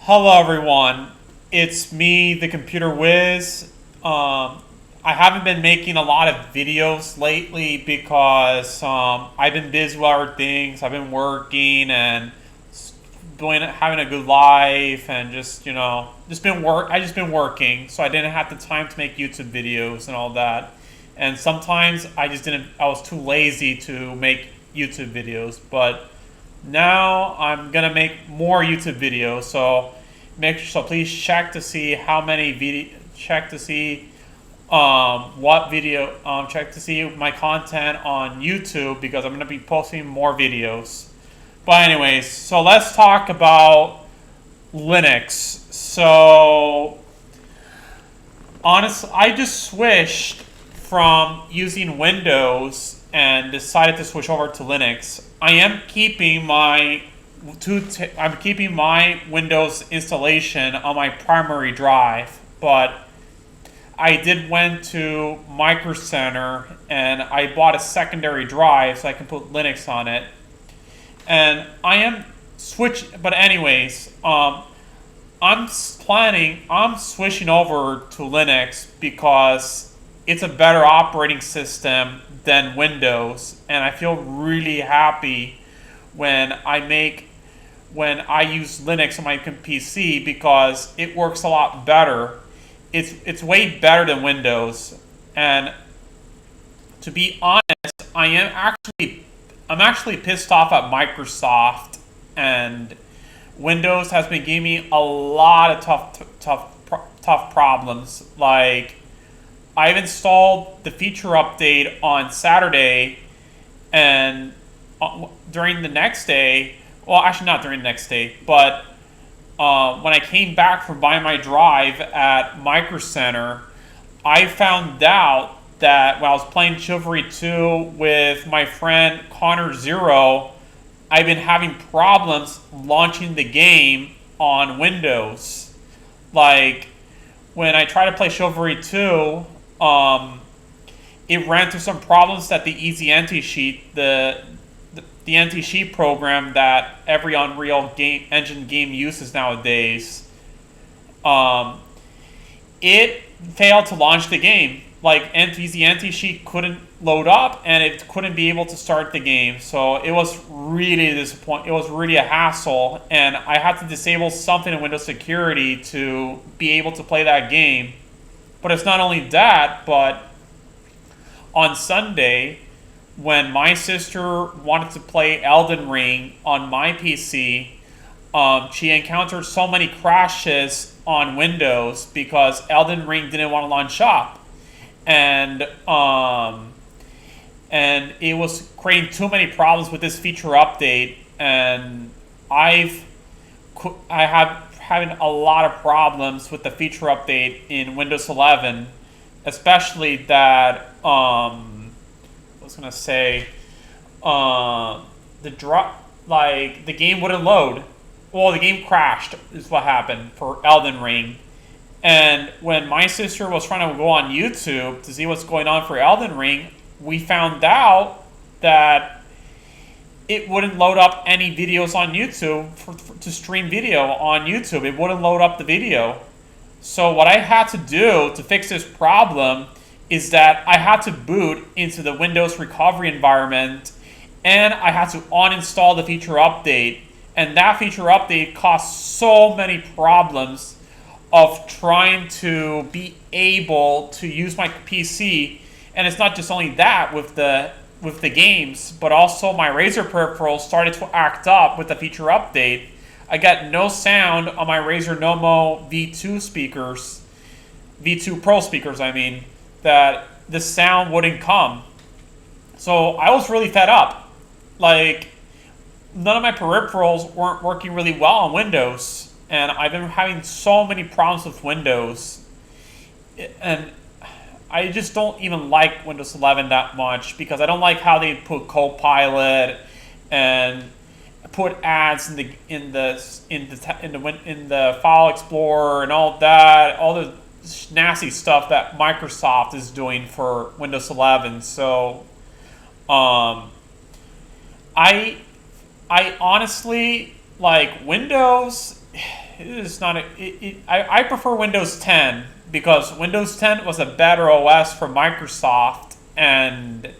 Hello, everyone. It's me, the Computer Whiz. I haven't been making a lot of videos lately because I've been busy with other things. I've been working and having a good life, and just been work. I just been working, so I didn't have the time to make YouTube videos and all that. And sometimes I just didn't. I was too lazy to make YouTube videos, but now I'm gonna make more YouTube videos. So please check to see how many video. Check to see what video. Check to see my content on YouTube because I'm gonna be posting more videos. But anyways, so let's talk about Linux. So honestly, I just switched from using Windows and decided to switch over to Linux. I'm keeping my Windows installation on my primary drive, but I did went to Micro Center and I bought a secondary drive so I can put Linux on it. And I am but anyways, I'm switching over to Linux because it's a better operating system than Windows, and I feel really happy when I use Linux on my PC because it works a lot better. It's way better than Windows, and to be honest, I'm actually pissed off at Microsoft, and Windows has been giving me a lot of tough problems. Like, I've installed the feature update on Saturday, and during the next day, well, actually not during the next day, but when I came back from buying my drive at Micro Center, I found out that when I was playing Chivalry 2 with my friend Connor Zero, I've been having problems launching the game on Windows. Like, when I try to play Chivalry 2, it ran into some problems that the Easy Anti-Cheat, the anti-cheat program that every Unreal Engine game uses nowadays, it failed to launch the game. Like, Easy Anti-Cheat couldn't load up, and it couldn't be able to start the game. So it was really disappointing. It was really a hassle, and I had to disable something in Windows Security to be able to play that game. But it's not only that, but on Sunday, when my sister wanted to play Elden Ring on my PC, she encountered so many crashes on Windows because Elden Ring didn't want to launch up. And it was creating too many problems with this feature update, and I have having a lot of problems with the feature update in Windows 11, especially that I was gonna say the game wouldn't load. Well, the game crashed is what happened for Elden Ring. And when my sister was trying to go on YouTube to see what's going on for Elden Ring, we found out that it wouldn't load up any videos on YouTube to stream video on YouTube. It wouldn't load up the video. So what I had to do to fix this problem is that I had to boot into the Windows recovery environment, and I had to uninstall the feature update. And that feature update caused so many problems of trying to be able to use my PC. And it's not just only that with the games, but also my Razer peripherals started to act up with the feature update. I got no sound on my Razer Nomo V2 Pro speakers, that the sound wouldn't come. So I was really fed up. Like, none of my peripherals weren't working really well on Windows. And I've been having so many problems with Windows. And I just don't even like Windows 11 that much because I don't like how they put Copilot and put ads in the File Explorer and all that, all the nasty stuff that Microsoft is doing for Windows 11. So, I honestly, like, Windows it is not I prefer Windows 10 because Windows 10 was a better OS for Microsoft, and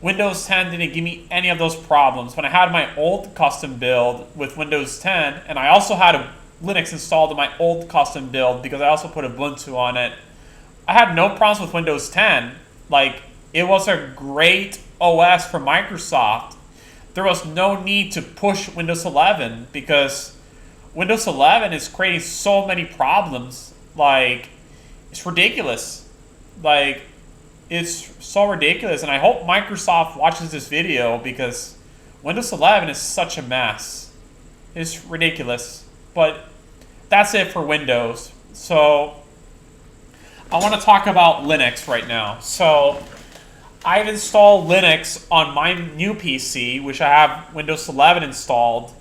Windows 10 didn't give me any of those problems. When I had my old custom build with Windows 10, and I also had a Linux installed in my old custom build because I also put Ubuntu on it, I had no problems with Windows 10. Like, it was a great OS for Microsoft. There was no need to push Windows 11 because Windows 11 is creating so many problems. Like, it's ridiculous. Like, it's so ridiculous. And I hope Microsoft watches this video because Windows 11 is such a mess. It's ridiculous. But that's it for Windows. So I want to talk about Linux right now. So I've installed Linux on my new PC, which I have Windows 11 installed,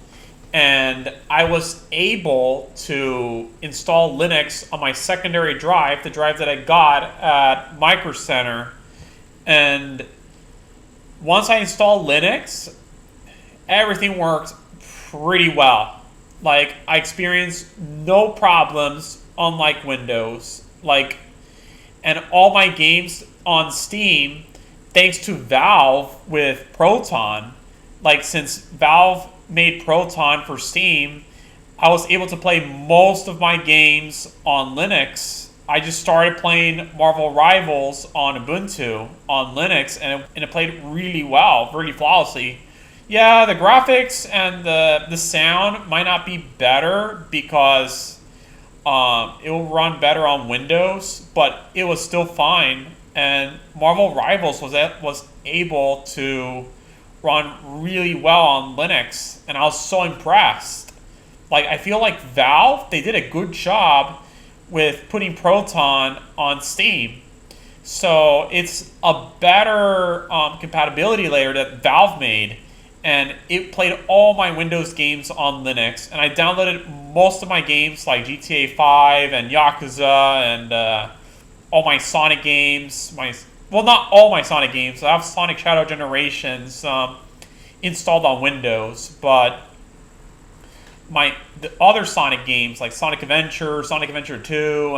and I was able to install Linux on my secondary drive, the drive that I got at Micro Center. And once I installed Linux, everything worked pretty well. Like, I experienced no problems, unlike Windows. Like, and all my games on Steam, thanks to Valve with Proton, like, since Valve made Proton for Steam, I was able to play most of my games on Linux. I just started playing Marvel Rivals on Ubuntu on Linux, and it played really well, really flawlessly. Yeah, the graphics and the sound might not be better because it will run better on Windows, but it was still fine. And Marvel Rivals was able to run really well on Linux, and I was so impressed. Like, I feel like Valve, they did a good job with putting Proton on Steam. So it's a better compatibility layer that Valve made, and it played all my Windows games on Linux. And I downloaded most of my games like GTA 5 and Yakuza and all my Sonic games. Well, not all my Sonic games. I have Sonic Shadow Generations installed on Windows, but the other Sonic games like Sonic Adventure, Sonic Adventure 2,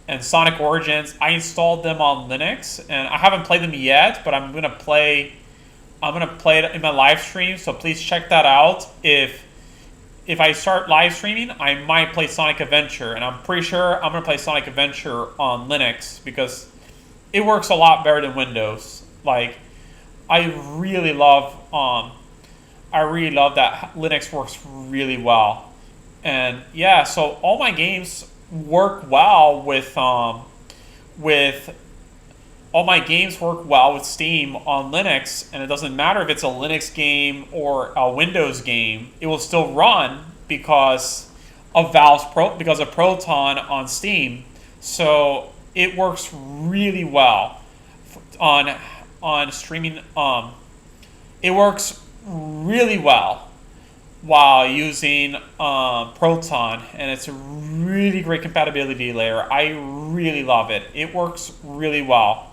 and Sonic Origins, I installed them on Linux, and I haven't played them yet, but I'm gonna play it in my live stream. So please check that out. If I start live streaming, I might play Sonic Adventure, and I'm pretty sure I'm gonna play Sonic Adventure on Linux because it works a lot better than Windows. Like, I really love that Linux works really well. And yeah, so all my games work well with Steam on Linux, and it doesn't matter if it's a Linux game or a Windows game, it will still run because of because of Proton on Steam. So it works really well on streaming. It works really well while using Proton, and it's a really great compatibility layer. I really love it. It works really well.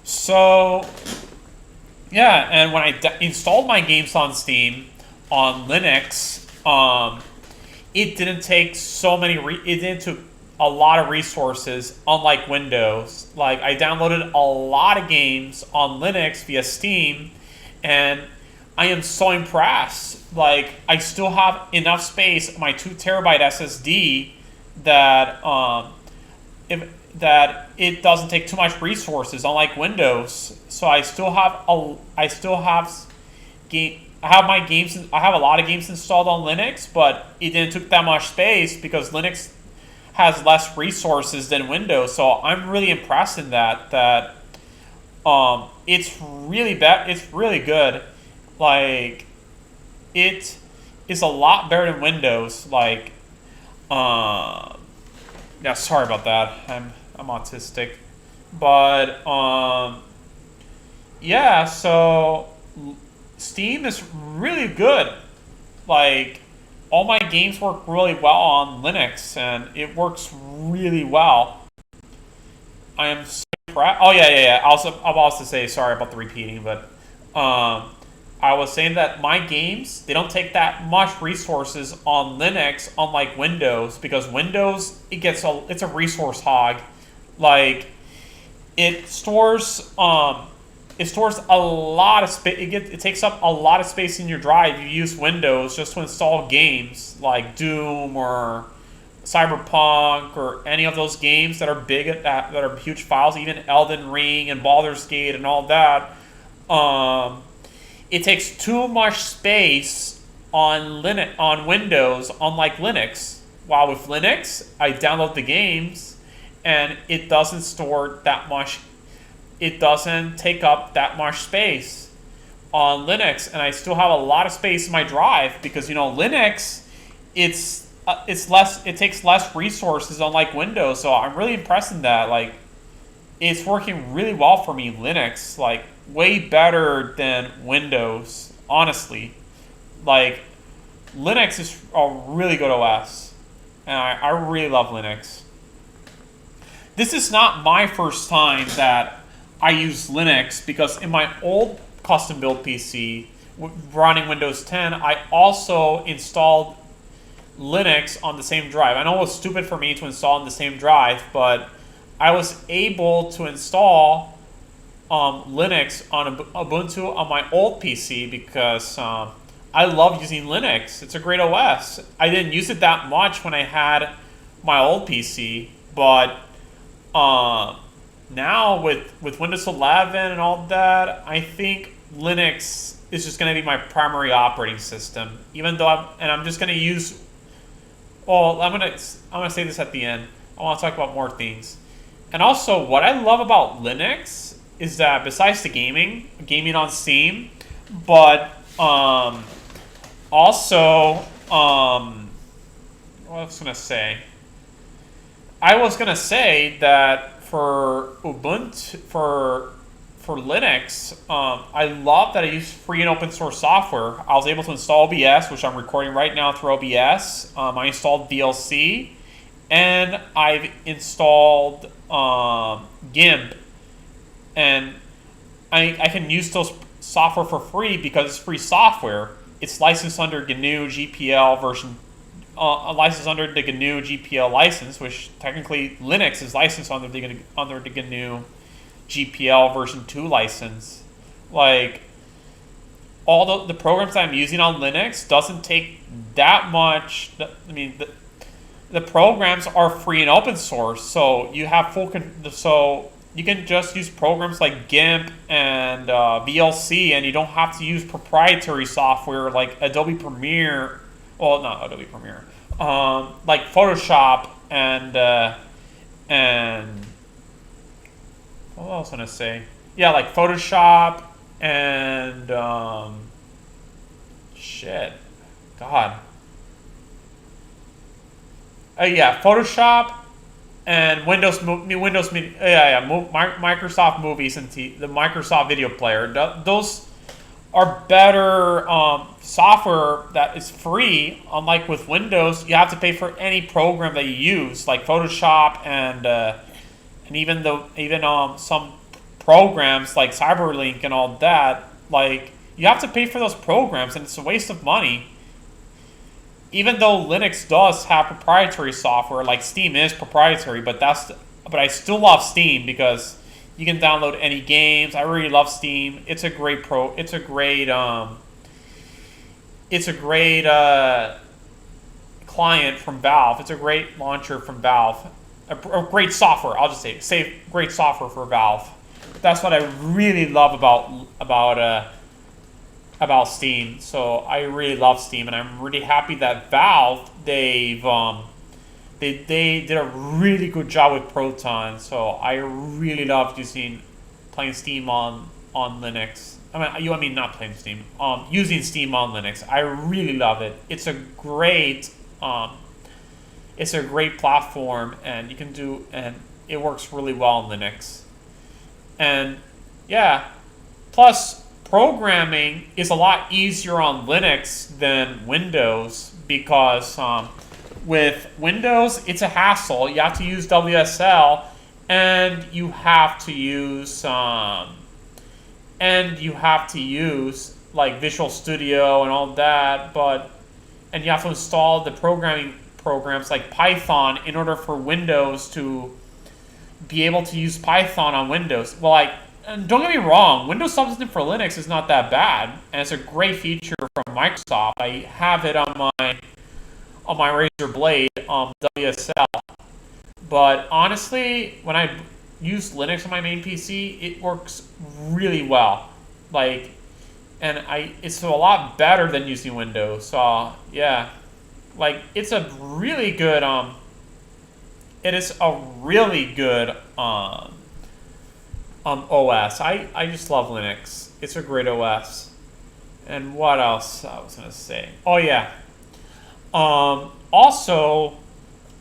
So yeah, and when I installed my games on Steam on Linux, it didn't take it didn't take a lot of resources, unlike Windows. Like, I downloaded a lot of games on Linux via Steam, and I am so impressed. Like, I still have enough space on my 2 terabyte SSD that it doesn't take too much resources, unlike Windows. So I have a lot of games installed on Linux, but it didn't take that much space because Linux has less resources than Windows. So I'm really impressed in that it's really good. Like, it is a lot better than Windows. Like, yeah, sorry about that. I'm autistic, but yeah. So Steam is really good. Like, all my games work really well on Linux, and it works really well. I am so proud. Oh yeah. I'm also say sorry about the repeating, but I I was saying that my games, they don't take that much resources on Linux, unlike Windows, because Windows, it's a resource hog. Like, it stores a lot of space. It takes up a lot of space in your drive. You use Windows just to install games like Doom or Cyberpunk or any of those games that are that are huge files, even Elden Ring and Baldur's Gate and all that. It takes too much space on Windows, unlike Linux. While with Linux, I download the games and it doesn't store that much. It doesn't take up that much space on Linux, and I still have a lot of space in my drive because Linux, it's less. It takes less resources, unlike Windows. So I'm really impressed in that. Like, it's working really well for me. Linux, like, way better than Windows. Honestly, like, Linux is a really good OS, and I really love Linux. This is not my first time that I use Linux, because in my old custom build PC running Windows 10, I also installed Linux on the same drive. I know it was stupid for me to install on the same drive, but I was able to install Linux on Ubuntu on my old PC because I love using Linux. It's a great OS. I didn't use it that much when I had my old PC, but now with Windows 11 and all that, I think Linux is just going to be my primary operating system. Even though I'm just going to use. Well, I'm gonna say this at the end. I want to talk about more things. And also, what I love about Linux is that besides the gaming on Steam, but also what was I gonna say? I was gonna say that for Ubuntu, for Linux, I love that I use free and open source software. I was able to install OBS, which I'm recording right now through OBS. I installed VLC, and I've installed GIMP, and I can use those software for free because it's free software. It's licensed under GNU GPL version. Licensed under the GNU GPL license, which technically Linux is licensed under the GNU GPL version 2 license. Like, all the programs I'm using on Linux doesn't take that much. The programs are free and open source, so you have so you can just use programs like GIMP and VLC, and you don't have to use proprietary software like Adobe Premiere. Well, not Adobe Premiere. Like Photoshop and what else was I gonna say? Yeah, like Photoshop and Photoshop and Microsoft Movies and the Microsoft Video Player. Those are better software that is free. Unlike with Windows, you have to pay for any program that you use, like Photoshop and even some programs like Cyberlink and all that. Like, you have to pay for those programs, and it's a waste of money. Even though Linux does have proprietary software, like Steam is proprietary, but I still love Steam because you can download any games. I really love Steam. It's a great client from Valve. It's a great launcher from Valve. A great software. I'll just say great software for Valve. That's what I really love about Steam. So I really love Steam, and I'm really happy that Valve they did a really good job with Proton. So I really love playing Steam on Linux. Not playing Steam. Using Steam on Linux. I really love it. It's a great platform, and it works really well on Linux. And yeah, plus programming is a lot easier on Linux than Windows because with Windows it's a hassle. You have to use WSL, and you have to use like Visual Studio and all that, and you have to install the programming programs like Python in order for Windows to be able to use Python on Windows. Well, and don't get me wrong, Windows Substitute for Linux is not that bad, and it's a great feature from Microsoft. I have it on my Razer Blade WSL. But honestly, when I use Linux on my main PC, it works really well. It's a lot better than using Windows. So yeah, it's a really good it is a really good OS. I just love Linux. It's a great OS. And what else I was gonna say? Oh yeah. Also,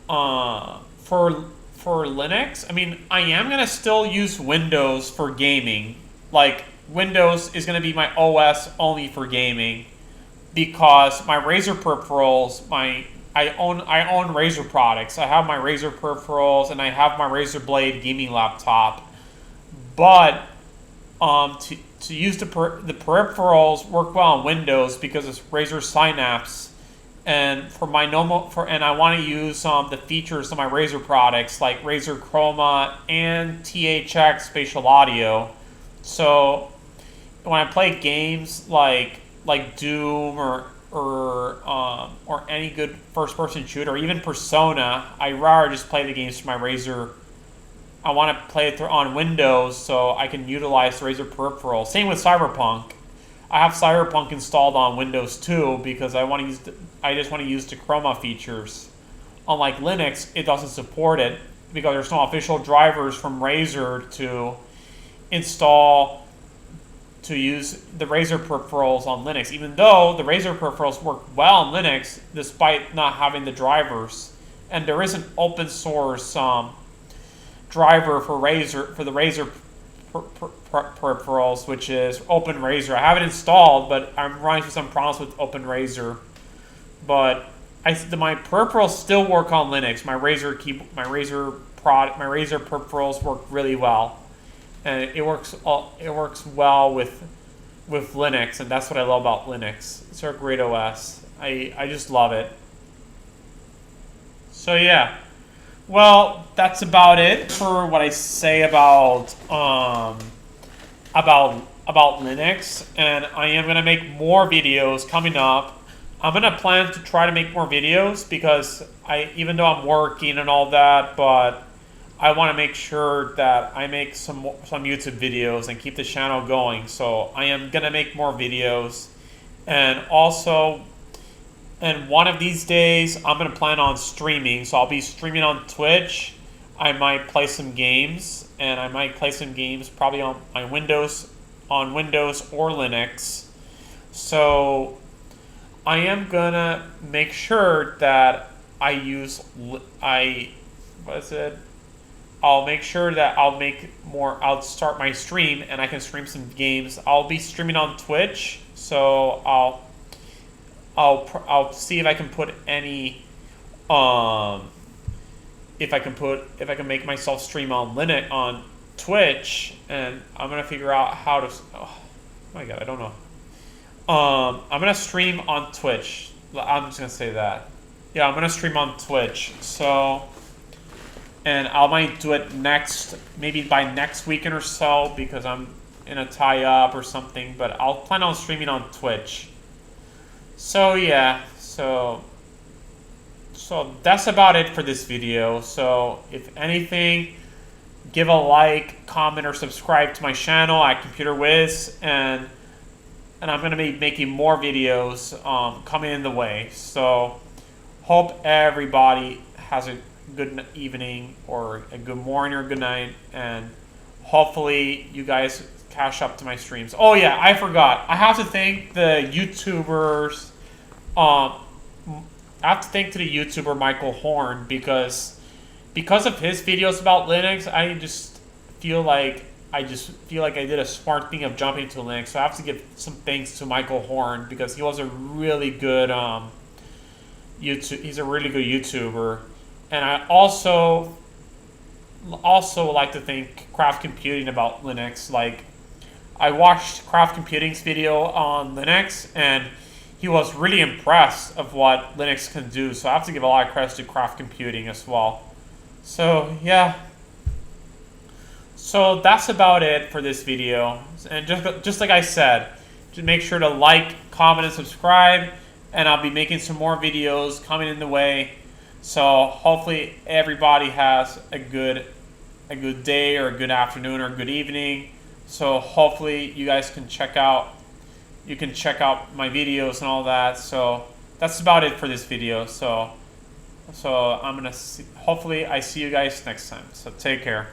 for Linux, I mean, I am gonna still use Windows for gaming. Like Windows is gonna be my OS only for gaming, because my Razer peripherals, I own Razer products. I have my Razer peripherals and I have my Razer Blade gaming laptop. But to use the peripherals work well on Windows because it's Razer Synapse, and I want to use the features of my Razer products like Razer Chroma and THX Spatial Audio. So when I play games like Doom or any good first-person shooter, or even Persona, I rather just play the games from my Razer. I want to play it on Windows so I can utilize the Razer peripheral. Same with Cyberpunk. I have Cyberpunk installed on Windows too because I just want to use the Chroma features. Unlike Linux, it doesn't support it because there's no official drivers from Razer to install to use the Razer peripherals on Linux, even though the Razer peripherals work well on Linux despite not having the drivers. And there is an open source driver for the Razer peripherals, which is OpenRazer. I have it installed, but I'm running into some problems with OpenRazer. But my peripherals still work on Linux. My Razer peripherals work really well, and it works well with Linux, and that's what I love about Linux. It's a great OS. I just love it. So yeah. Well, that's about it for what I say about Linux, and I am gonna make more videos coming up. I'm gonna plan to try to make more videos because even though I'm working and all that, but I want to make sure that I make some YouTube videos and keep the channel going. So I am gonna make more videos, and also. And one of these days, I'm going to plan on streaming. So I'll be streaming on Twitch. I might play some games. And I might play some games probably on Windows or Linux. So I am going to make sure that I'll make sure that I'll start my stream and I can stream some games. I'll be streaming on Twitch. So I'll see if I can put any if I can make myself stream on Twitch, and I'm gonna figure out how to. Oh my god, I don't know. I'm gonna stream on Twitch. I'm just gonna say that. Yeah, I'm gonna stream on Twitch. So, and I might do it maybe by next weekend or so because I'm in a tie-up or something. But I'll plan on streaming on Twitch. So yeah, so that's about it for this video. So if anything, give a like, comment, or subscribe to my channel at Computer Wiz, and I'm gonna be making more videos coming in the way. So hope everybody has a good evening or a good morning or good night, and hopefully you guys catch up to my streams. Oh yeah, I forgot. I have to thank the YouTubers. I have to thank the YouTuber Michael Horn because of his videos about Linux. I just feel like I did a smart thing of jumping to Linux. So I have to give some thanks to Michael Horn because he was a really good He's a really good YouTuber, and I also like to thank Craft Computing about Linux. Like, I watched Craft Computing's video on Linux, and he was really impressed of what Linux can do. So I have to give a lot of credit to Craft Computing as well. So yeah. So that's about it for this video. And just like I said, just make sure to like, comment, and subscribe. And I'll be making some more videos coming in the way. So hopefully everybody has a good day or a good afternoon or a good evening. So hopefully you guys can check out my videos and all that. So that's about it for this video. So I'm gonna hopefully I see you guys next time. So take care.